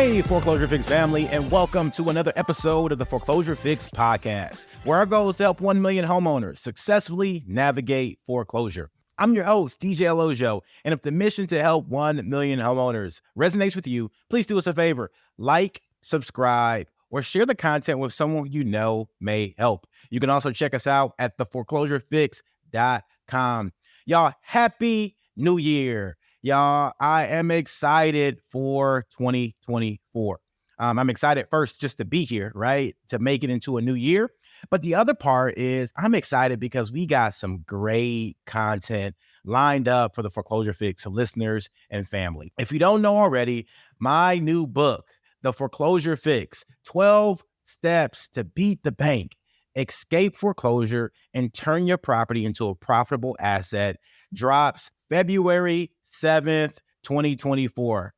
Hey, Foreclosure Fix family, and welcome to another episode of the Foreclosure Fix Podcast, where our goal is to help 1 million homeowners successfully navigate foreclosure. I'm your host, DJ Olojo, and if the mission to help 1 million homeowners resonates with you, please do us a favor, like, subscribe, or share the content with someone you know may help. You can also check us out at theforeclosurefix.com. Y'all, happy New Year. Y'all, I am excited for 2024. I'm excited first just to be here, right? To make it into a new year. But the other part is I'm excited because we got some great content lined up for the Foreclosure Fix listeners and family. If you don't know already, my new book, The Foreclosure Fix, 12 Steps to Beat the Bank, Escape Foreclosure, and Turn Your Property into a Profitable Asset, drops February 7th, 2024.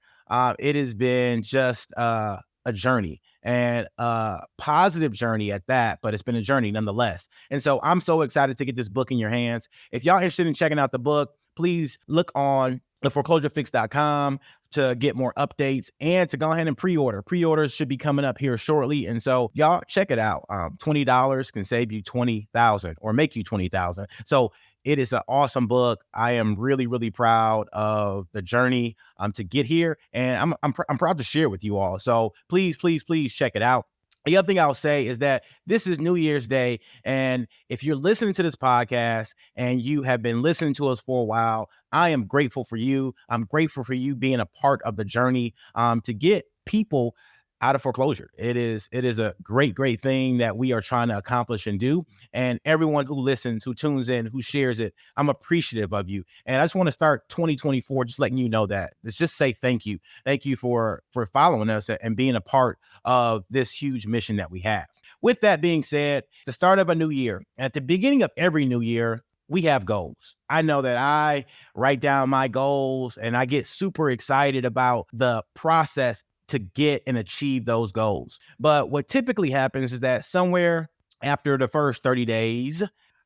It has been just a journey, and a positive journey at that, but it's been a journey nonetheless. And so I'm so excited to get this book in your hands. If y'all interested in checking out the book, please look on theforeclosurefix.com to get more updates and to go ahead and pre-order. Pre-orders should be coming up here shortly. And so y'all check it out. $20 can save you $20,000 or make you $20,000. So it is an awesome book. I am really, really proud of the journey to get here, and I'm proud to share it with you all. So please check it out. The other thing I'll say is that this is New Year's Day, and if you're listening to this podcast and you have been listening to us for a while, I am grateful for you. I'm grateful for you being a part of the journey to get people out of foreclosure. It is a great thing that we are trying to accomplish and do. And everyone who listens, who tunes in, who shares it, I'm appreciative of you. And I just want to start 2024 just letting you know that. Let's just say thank you. Thank you for following us and being a part of this huge mission that we have. With that being said, the start of a new year. At the beginning of every new year, we have goals. I know that I write down my goals and I get super excited about the process to get and achieve those goals. But what typically happens is that somewhere after the first 30 days,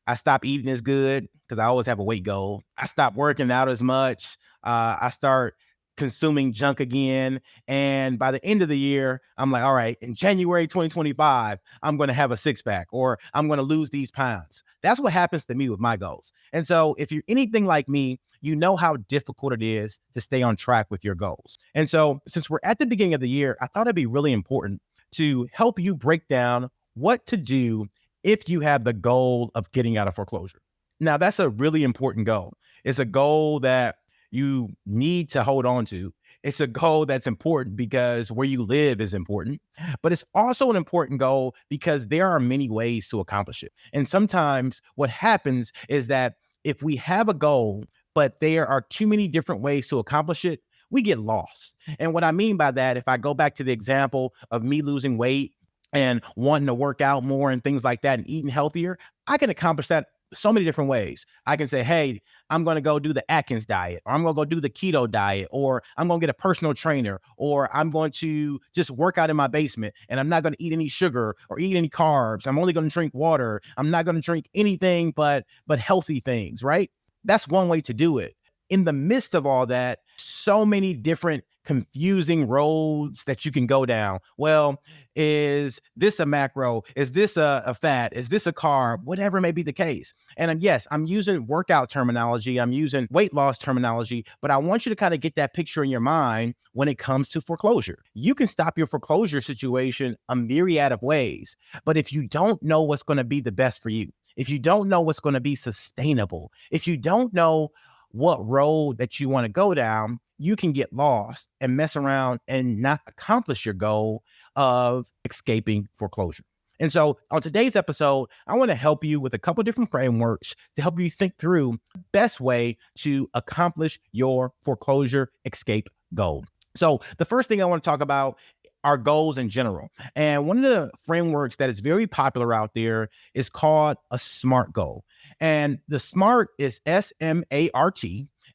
I stop eating as good because I always have a weight goal. I stop working out as much. I start consuming junk again. And by the end of the year, I'm like, all right, in January 2025, I'm going to have a six pack or I'm going to lose these pounds. That's what happens to me with my goals. And so if you're anything like me, you know how difficult it is to stay on track with your goals. And so since we're at the beginning of the year, I thought it'd be really important to help you break down what to do if you have the goal of getting out of foreclosure. Now, that's a really important goal. It's a goal that you need to hold on to. It's a goal that's important because where you live is important, but it's also an important goal because there are many ways to accomplish it. And sometimes what happens is that if we have a goal, but there are too many different ways to accomplish it, we get lost. And what I mean by that, if I go back to the example of me losing weight and wanting to work out more and things like that and eating healthier, I can accomplish that so many different ways. I can say, hey, I'm going to go do the Atkins diet, or I'm going to go do the keto diet, or I'm going to get a personal trainer, or I'm going to just work out in my basement and I'm not going to eat any sugar or eat any carbs. I'm only going to drink water. I'm not going to drink anything but healthy things, right? That's one way to do it. In the midst of all that, so many different confusing roads that you can go down. Well, is this a macro? Is this a fat? Is this a carb? Whatever may be the case. And yes, I'm using workout terminology. I'm using weight loss terminology, but I want you to kind of get that picture in your mind when it comes to foreclosure. You can stop your foreclosure situation a myriad of ways, but if you don't know what's going to be the best for you, if you don't know what's going to be sustainable, if you don't know what road that you want to go down, you can get lost and mess around and not accomplish your goal of escaping foreclosure. And so on today's episode, I want to help you with a couple different frameworks to help you think through the best way to accomplish your foreclosure escape goal. So the first thing I want to talk about are goals in general. And one of the frameworks that is very popular out there is called a SMART goal. And the SMART is SMART.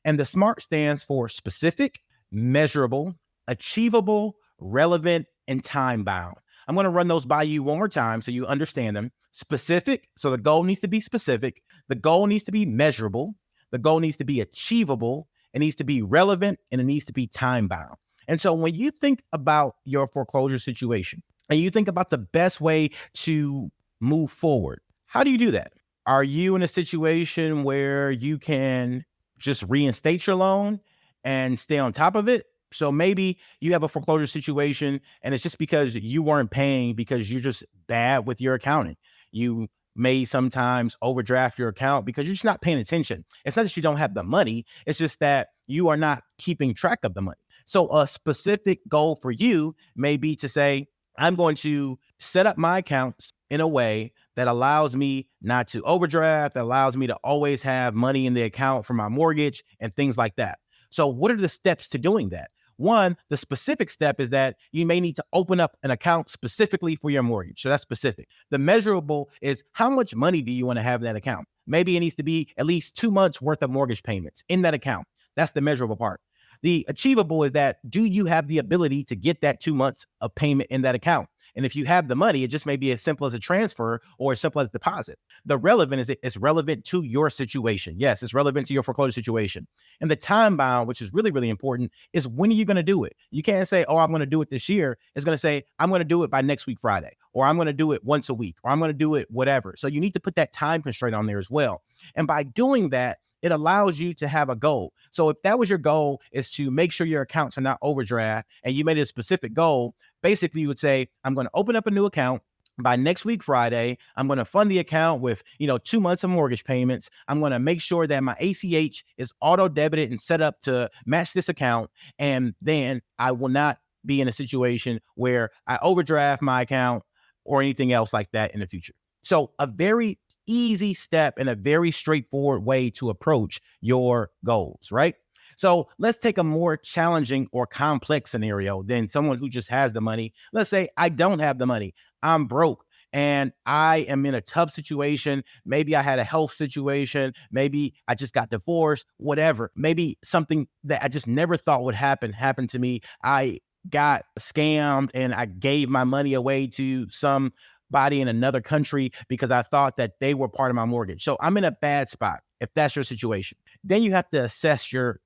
And the SMART stands for specific, measurable, achievable, relevant, and time bound. I'm going to run those by you one more time so you understand them. Specific, so the goal needs to be specific. The goal needs to be measurable. The goal needs to be achievable. It needs to be relevant, and it needs to be time bound. And so when you think about your foreclosure situation and you think about the best way to move forward, how do you do that? Are you in a situation where you can just reinstate your loan and stay on top of it? So maybe you have a foreclosure situation and it's just because you weren't paying because you're just bad with your accounting. You may sometimes overdraft your account because you're just not paying attention. It's not that you don't have the money. It's just that you are not keeping track of the money. So a specific goal for you may be to say, I'm going to set up my accounts in a way that allows me not to overdraft, that allows me to always have money in the account for my mortgage and things like that. So what are the steps to doing that? One, the specific step is that you may need to open up an account specifically for your mortgage. So that's specific. The measurable is how much money do you want to have in that account? Maybe it needs to be at least 2 months worth of mortgage payments in that account. That's the measurable part. The achievable is that, do you have the ability to get that 2 months of payment in that account? And if you have the money, it just may be as simple as a transfer or as simple as a deposit. The relevant is it's relevant to your situation. Yes, it's relevant to your foreclosure situation. And the time bound, which is really, really important, is when are you going to do it? You can't say, oh, I'm going to do it this year. It's going to say, I'm going to do it by next week, Friday, or I'm going to do it once a week, or I'm going to do it whatever. So you need to put that time constraint on there as well. And by doing that, it allows you to have a goal. So if that was your goal, is to make sure your accounts are not overdraft, and you made a specific goal, basically you would say, I'm going to open up a new account by next week, Friday. I'm going to fund the account with, 2 months of mortgage payments. I'm going to make sure that my ACH is auto debited and set up to match this account. And then I will not be in a situation where I overdraft my account or anything else like that in the future. So a very easy step and a very straightforward way to approach your goals, right? So let's take a more challenging or complex scenario than someone who just has the money. Let's say I don't have the money. I'm broke and I am in a tough situation. Maybe I had a health situation. Maybe I just got divorced, whatever. Maybe something that I just never thought would happened to me. I got scammed and I gave my money away to somebody in another country because I thought that they were part of my mortgage. So I'm in a bad spot if that's your situation. Then you have to assess your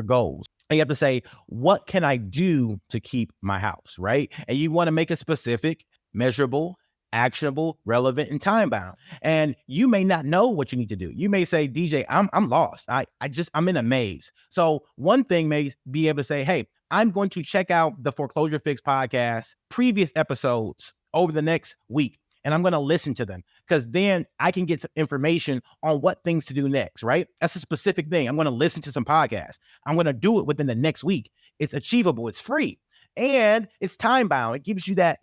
goals. And you have to say, what can I do to keep my house, right? And you want to make it specific, measurable, actionable, relevant, and time bound. And you may not know what you need to do. You may say, DJ, I'm lost. I'm in a maze. So one thing may be able to say, hey, I'm going to check out the Foreclosure Fix podcast, previous episodes over the next week. And I'm going to listen to them because then I can get some information on what things to do next, right? That's a specific thing. I'm going to listen to some podcasts. I'm going to do it within the next week. It's achievable. It's free. And it's time bound. It gives you that.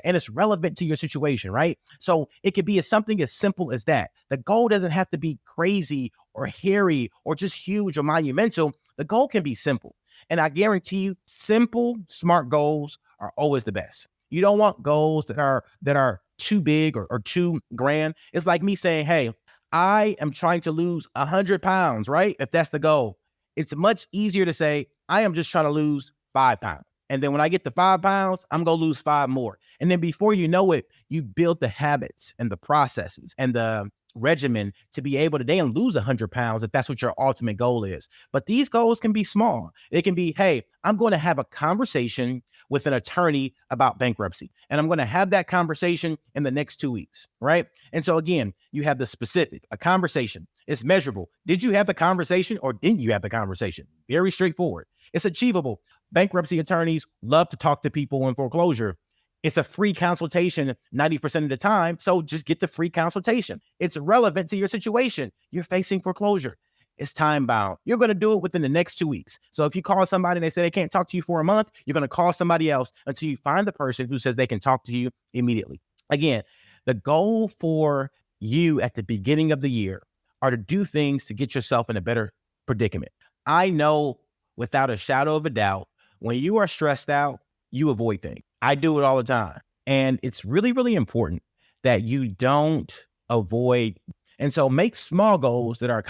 And it's relevant to your situation, right? So it could be something as simple as that. The goal doesn't have to be crazy or hairy or just huge or monumental. The goal can be simple. And I guarantee you, simple, smart goals are always the best. You don't want goals that are too big or too grand. It's like me saying, hey, I am trying to lose 100 pounds, right? If that's the goal, it's much easier to say, I am just trying to lose 5 pounds. And then when I get to 5 pounds, I'm going to lose 5 more. And then before you know it, you build the habits and the processes and the regimen to be able to then lose 100 pounds if that's what your ultimate goal is. But these goals can be small. It can be, hey, I'm going to have a conversation with an attorney about bankruptcy. And I'm going to have that conversation in the next 2 weeks, right? And so again, you have the specific, a conversation. It's measurable. Did you have the conversation or didn't you have the conversation? Very straightforward. It's achievable. Bankruptcy attorneys love to talk to people in foreclosure. It's a free consultation 90% of the time. So just get the free consultation. It's relevant to your situation. You're facing foreclosure. It's time bound. You're going to do it within the next 2 weeks. So if you call somebody and they say they can't talk to you for a month, you're going to call somebody else until you find the person who says they can talk to you immediately. Again, the goal for you at the beginning of the year are to do things to get yourself in a better predicament. I know without a shadow of a doubt, when you are stressed out, you avoid things. I do it all the time. And it's really, really important that you don't avoid. And so make small goals that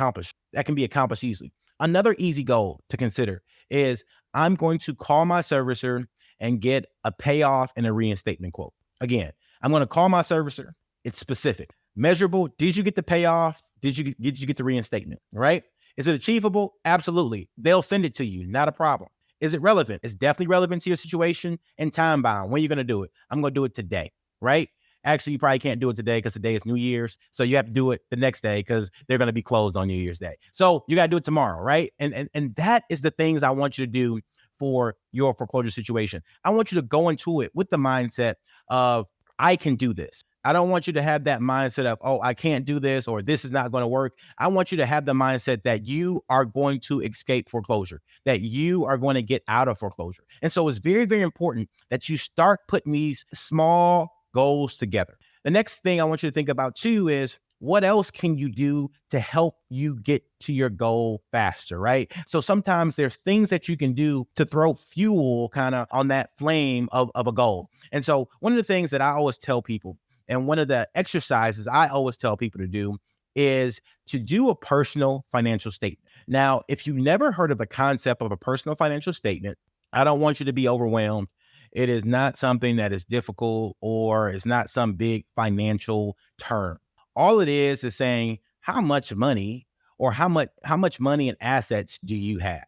can be accomplished easily. Another easy goal to consider is I'm going to call my servicer and get a payoff and a reinstatement quote. Again, I'm going to call my servicer. It's specific. Measurable. Did you get the payoff? Did you get the reinstatement? Right? Is it achievable? Absolutely. They'll send it to you. Not a problem. Is it relevant? It's definitely relevant to your situation and time bound. When are you going to do it? I'm going to do it today, right? Actually, you probably can't do it today because today is New Year's. So you have to do it the next day because they're going to be closed on New Year's Day. So you got to do it tomorrow, right? And that is the things I want you to do for your foreclosure situation. I want you to go into it with the mindset of, I can do this. I don't want you to have that mindset of, oh, I can't do this or this is not going to work. I want you to have the mindset that you are going to escape foreclosure, that you are going to get out of foreclosure. And so it's very, very important that you start putting these small goals together. The next thing I want you to think about too is, what else can you do to help you get to your goal faster, right? So sometimes there's things that you can do to throw fuel kind of on that flame of a goal. And so one of the things that I always tell people, and one of the exercises I always tell people to do, is to do a personal financial statement. Now, if you've never heard of the concept of a personal financial statement, I don't want you to be overwhelmed. It is not something that is difficult, or it's not some big financial term. All it is saying, how much money or how much money and assets do you have?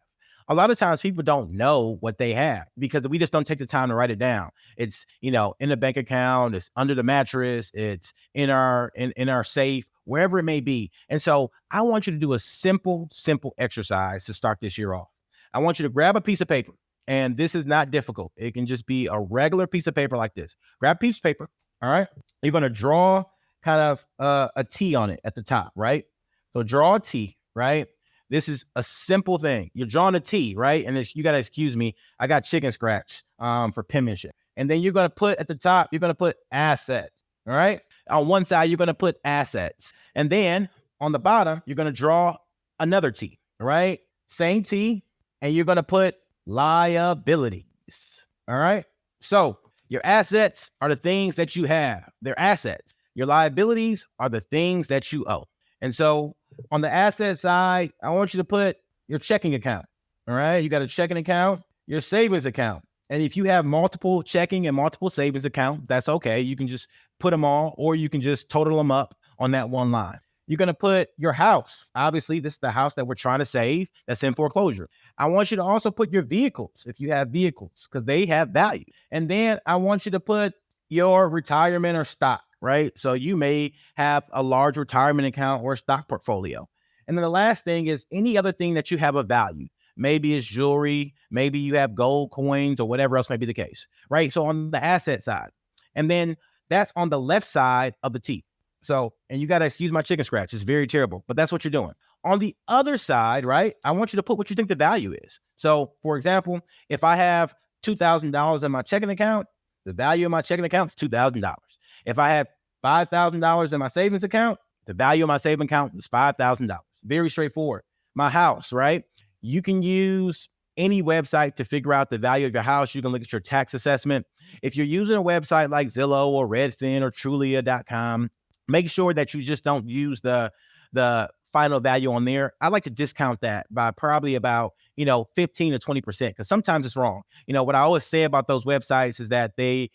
A lot of times people don't know what they have because we just don't take the time to write it down. It's, in a bank account, it's under the mattress, it's in our safe, wherever it may be. And so I want you to do a simple exercise to start this year off. I want you to grab a piece of paper, and this is not difficult. It can just be a regular piece of paper like this. Grab a piece of paper. All right. You're going to draw kind of a T on it at the top, right? So draw a T, right? This is a simple thing. You're drawing a T, right? And you got to excuse me. I got chicken scratch for penmanship. And then you're going to put at the top, you're going to put assets, all right? On one side, you're going to put assets. And then on the bottom, you're going to draw another T, all right? Same T. And you're going to put liabilities, all right? So your assets are the things that you have. They're assets. Your liabilities are the things that you owe. And so on the asset side, I want you to put your checking account. All right. You got a checking account, your savings account. And if you have multiple checking and multiple savings accounts, that's okay. You can just put them all, or you can just total them up on that one line. You're going to put your house. Obviously, this is the house that we're trying to save that's in foreclosure. I want you to also put your vehicles, if you have vehicles, because they have value. And then I want you to put your retirement or stock. Right? So you may have a large retirement account or a stock portfolio. And then the last thing is any other thing that you have of value. Maybe it's jewelry, maybe you have gold coins or whatever else may be the case, right? So on the asset side, and then that's on the left side of the T. So, and you got to excuse my chicken scratch. It's very terrible, but that's what you're doing. On the other side, right? I want you to put what you think the value is. So for example, if I have $2,000 in my checking account, the value of my checking account is $2,000. If I have $5,000 in my savings account, the value of my savings account is $5,000. Very straightforward. My house, right? You can use any website to figure out the value of your house. You can look at your tax assessment. If you're using a website like Zillow or Redfin or Trulia.com, make sure that you just don't use the final value on there. I like to discount that by probably about 15 to 20%, because sometimes it's wrong. What I always say about those websites is that they're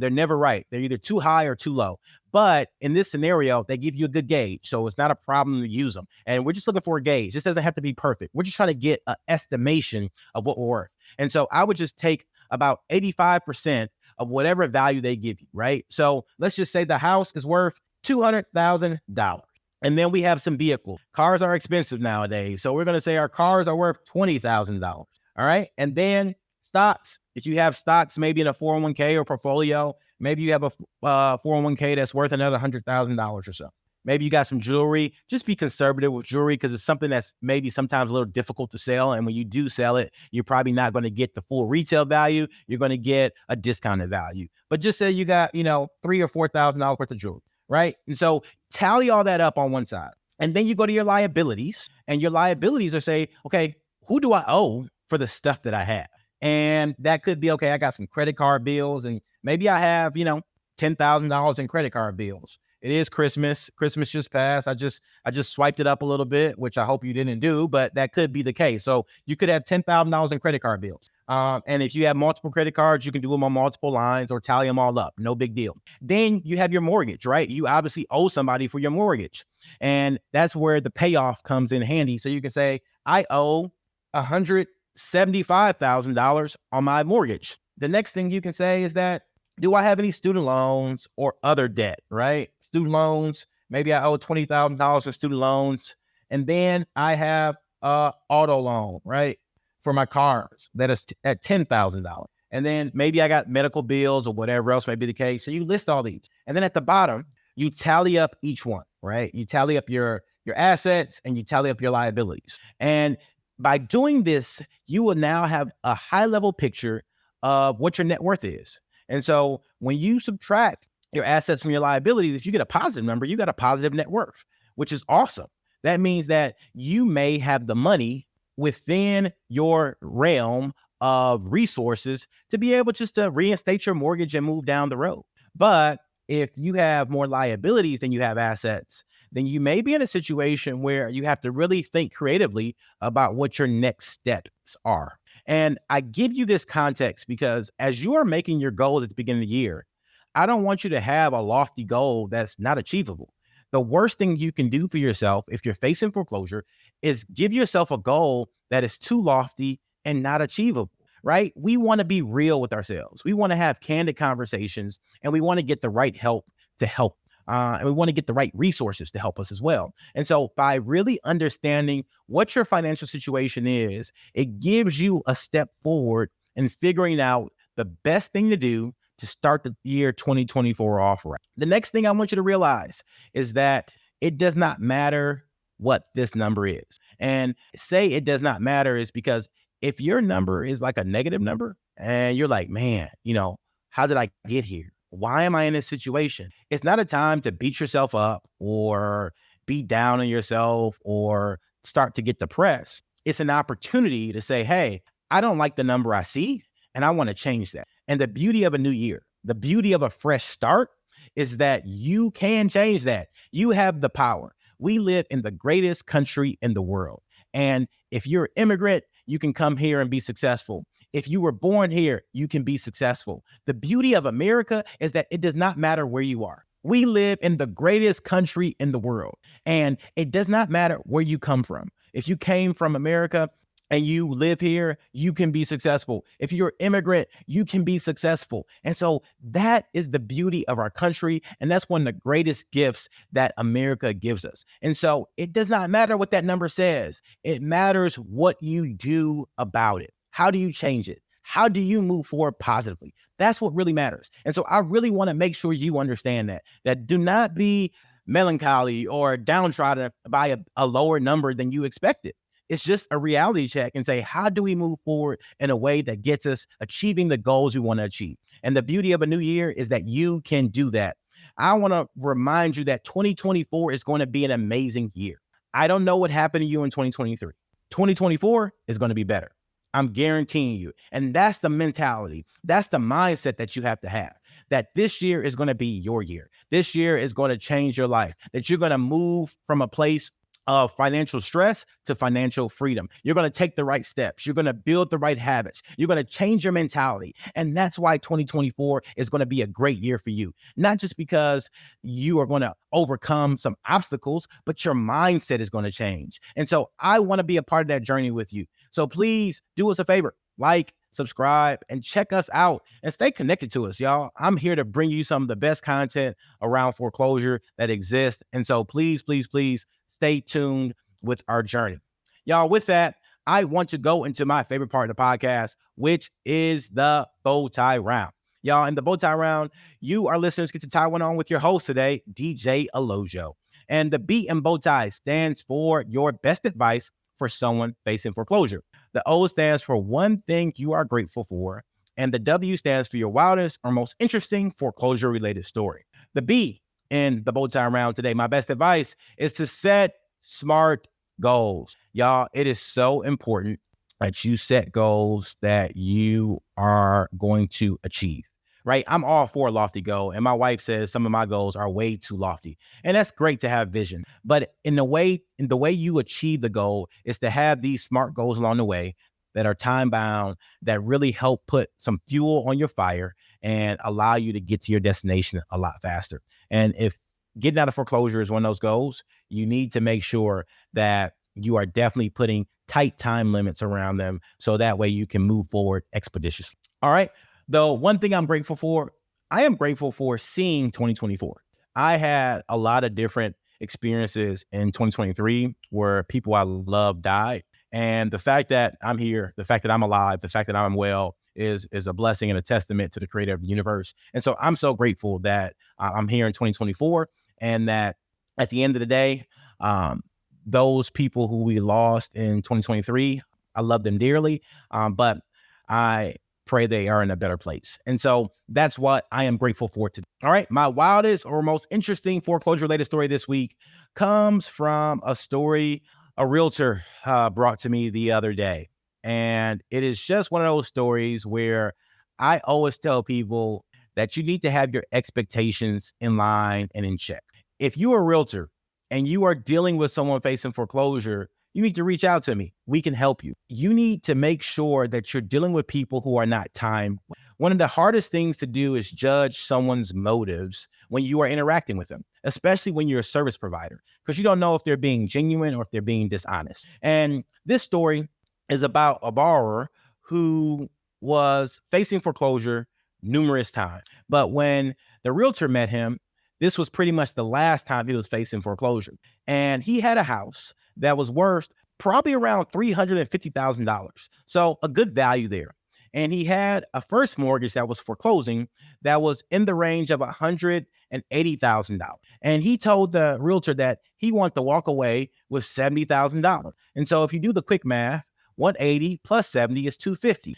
never right. They're either too high or too low. But in this scenario, they give you a good gauge. So it's not a problem to use them. And we're just looking for a gauge. This doesn't have to be perfect. We're just trying to get an estimation of what we're worth. And so I would just take about 85% of whatever value they give you, right? So let's just say the house is worth $200,000. And then we have some vehicles. Cars are expensive nowadays. So we're going to say our cars are worth $20,000. All right. And then stocks. If you have stocks, maybe in a 401k or portfolio, maybe you have a 401k that's worth another $100,000 or so. Maybe you got some jewelry. Just be conservative with jewelry, because it's something that's maybe sometimes a little difficult to sell. And when you do sell it, you're probably not going to get the full retail value. You're going to get a discounted value. But just say you got, $3,000 or $4,000 worth of jewelry. Right. And so tally all that up on one side. And then you go to your liabilities, and your liabilities are say, okay, who do I owe for the stuff that I have? And that could be, okay, I got some credit card bills, and maybe I have, $10,000 in credit card bills. It is Christmas. Christmas just passed. I just swiped it up a little bit, which I hope you didn't do, but that could be the case. So you could have $10,000 in credit card bills. And if you have multiple credit cards, you can do them on multiple lines or tally them all up. No big deal. Then you have your mortgage, right? You obviously owe somebody for your mortgage. And that's where the payoff comes in handy. So you can say, I owe $160,000 $75,000 on my mortgage. The next thing you can say is that, do I have any student loans or other debt, right? Student loans, maybe I owe $20,000 in student loans. And then I have a auto loan, right? For my cars that is at $10,000. And then maybe I got medical bills or whatever else may be the case. So you list all these. And then at the bottom, you tally up each one, right? You tally up your assets and you tally up your liabilities. And by doing this, you will now have a high level picture of what your net worth is. And so when you subtract your assets from your liabilities, if you get a positive number, you got a positive net worth, which is awesome. That means that you may have the money within your realm of resources to be able just to reinstate your mortgage and move down the road. But if you have more liabilities than you have assets, then you may be in a situation where you have to really think creatively about what your next steps are. And I give you this context because as you are making your goals at the beginning of the year, I don't want you to have a lofty goal that's not achievable. The worst thing you can do for yourself if you're facing foreclosure is give yourself a goal that is too lofty and not achievable, right? We want to be real with ourselves. We want to have candid conversations and we want to get the right help to help. And we want to get the right resources to help us as well. And so by really understanding what your financial situation is, it gives you a step forward in figuring out the best thing to do to start the year 2024 off right. The next thing I want you to realize is that it does not matter what this number is. And say it does not matter is because if your number is like a negative number and you're like, man, how did I get here? Why am I in this situation? It's not a time to beat yourself up or be down on yourself or start to get depressed. It's an opportunity to say, hey, I don't like the number I see and I want to change that. And the beauty of a new year, the beauty of a fresh start is that you can change that. You have the power. We live in the greatest country in the world. And if you're an immigrant, you can come here and be successful. If you were born here, you can be successful. The beauty of America is that it does not matter where you are. We live in the greatest country in the world, and it does not matter where you come from. If you came from America and you live here, you can be successful. If you're an immigrant, you can be successful. And so that is the beauty of our country. And that's one of the greatest gifts that America gives us. And so it does not matter what that number says. It matters what you do about it. How do you change it? How do you move forward positively? That's what really matters. And so I really want to make sure you understand that do not be melancholy or downtrodden by a lower number than you expected. It's just a reality check and say, how do we move forward in a way that gets us achieving the goals we want to achieve? And the beauty of a new year is that you can do that. I want to remind you that 2024 is going to be an amazing year. I don't know what happened to you in 2023. 2024 is going to be better. I'm guaranteeing you. And that's the mentality. That's the mindset that you have to have, that this year is going to be your year. This year is going to change your life, that you're going to move from a place of financial stress to financial freedom. You're going to take the right steps. You're going to build the right habits. You're going to change your mentality. And that's why 2024 is going to be a great year for you. Not just because you are going to overcome some obstacles, but your mindset is going to change. And so I want to be a part of that journey with you. So please do us a favor, like, subscribe, and check us out and stay connected to us, y'all. I'm here to bring you some of the best content around foreclosure that exists. And so please, please, please stay tuned with our journey. Y'all, with that, I want to go into my favorite part of the podcast, which is the bow tie round. Y'all, in the bow tie round, you, our listeners, get to tie one on with your host today, DJ Olojo. And the B in bow tie stands for your best advice for someone facing foreclosure. The O stands for one thing you are grateful for. And the W stands for your wildest or most interesting foreclosure-related story. The B in the bow tie round today, my best advice is to set smart goals. Y'all, it is so important that you set goals that you are going to achieve, right? I'm all for a lofty goal. And my wife says some of my goals are way too lofty. And that's great to have vision. But in the way you achieve the goal is to have these smart goals along the way that are time bound, that really help put some fuel on your fire and allow you to get to your destination a lot faster. And if getting out of foreclosure is one of those goals, you need to make sure that you are definitely putting tight time limits around them so that way you can move forward expeditiously. All right. Though one thing I'm grateful for, I am grateful for seeing 2024. I had a lot of different experiences in 2023 where people I love died. And the fact that I'm here, the fact that I'm alive, the fact that I'm well is a blessing and a testament to the creator of the universe. And so I'm so grateful that I'm here in 2024 and that at the end of the day, those people who we lost in 2023, I love them dearly, but I pray they are in a better place. And so that's what I am grateful for today. All right. My wildest or most interesting foreclosure related story this week comes from a story a realtor brought to me the other day. And it is just one of those stories where I always tell people that you need to have your expectations in line and in check. If you're a realtor and you are dealing with someone facing foreclosure, you need to reach out to me. We can help you. You need to make sure that you're dealing with people who are not time. One of the hardest things to do is judge someone's motives when you are interacting with them, especially when you're a service provider, because you don't know if they're being genuine or if they're being dishonest. And this story is about a borrower who was facing foreclosure numerous times. But when the realtor met him, this was pretty much the last time he was facing foreclosure. And he had a house that was worth probably around $350,000. So a good value there. And he had a first mortgage that was foreclosing that was in the range of $180,000. And he told the realtor that he wanted to walk away with $70,000. And so if you do the quick math, 180 plus 70 is 250.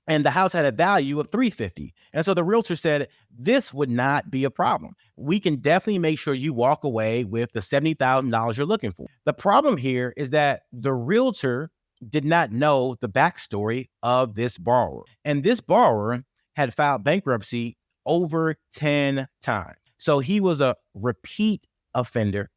And the house had a value of $350. And so the realtor said, this would not be a problem. We can definitely make sure you walk away with the $70,000 you're looking for. The problem here is that the realtor did not know the backstory of this borrower. And this borrower had filed bankruptcy over 10 times. So he was a repeat offender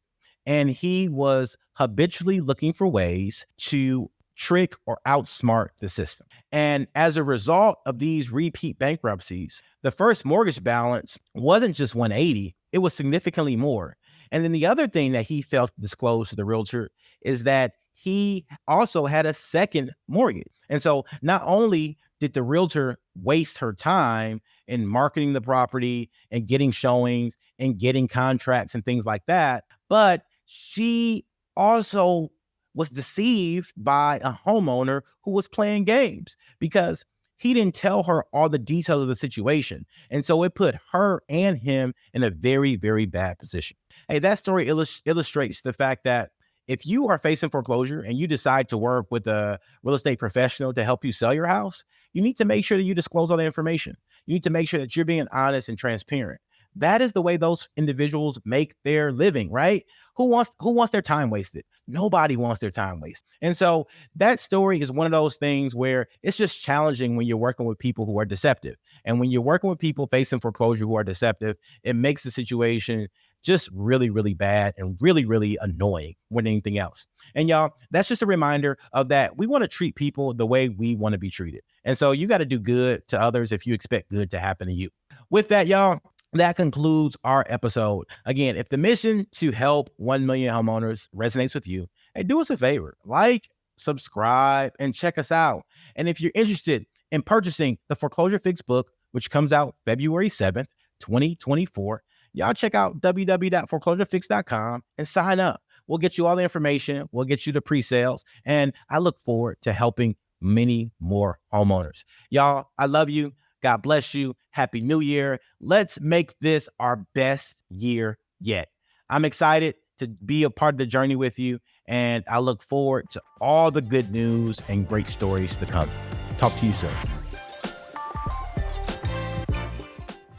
and he was habitually looking for ways to trick or outsmart the system. And as a result of these repeat bankruptcies, the first mortgage balance wasn't just 180, it was significantly more. And then the other thing that he failed to disclose to the realtor is that he also had a second mortgage. And so not only did the realtor waste her time in marketing the property and getting showings and getting contracts and things like that, but she also was deceived by a homeowner who was playing games because he didn't tell her all the details of the situation. And so it put her and him in a very, very bad position. Hey, that story illustrates the fact that if you are facing foreclosure and you decide to work with a real estate professional to help you sell your house, you need to make sure that you disclose all the information. You need to make sure that you're being honest and transparent. That is the way those individuals make their living, right? Who wants their time wasted? Nobody wants their time wasted. And so that story is one of those things where it's just challenging when you're working with people who are deceptive. And when you're working with people facing foreclosure who are deceptive, it makes the situation just really, really bad and really, really annoying more than anything else. And y'all, that's just a reminder of that. We want to treat people the way we want to be treated. And so you got to do good to others if you expect good to happen to you. With that, y'all, that concludes our episode. Again, if the mission to help 1 million homeowners resonates with you, hey, do us a favor, like, subscribe, and check us out. And if you're interested in purchasing the Foreclosure Fix book, which comes out February 7th, 2024, y'all check out www.foreclosurefix.com and sign up. We'll get you all the information. We'll get you the pre-sales. And I look forward to helping many more homeowners. Y'all, I love you. God bless you. Happy New Year. Let's make this our best year yet. I'm excited to be a part of the journey with you, and I look forward to all the good news and great stories to come. Talk to you soon.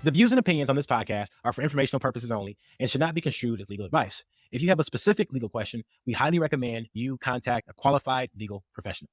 The views and opinions on this podcast are for informational purposes only and should not be construed as legal advice. If you have a specific legal question, we highly recommend you contact a qualified legal professional.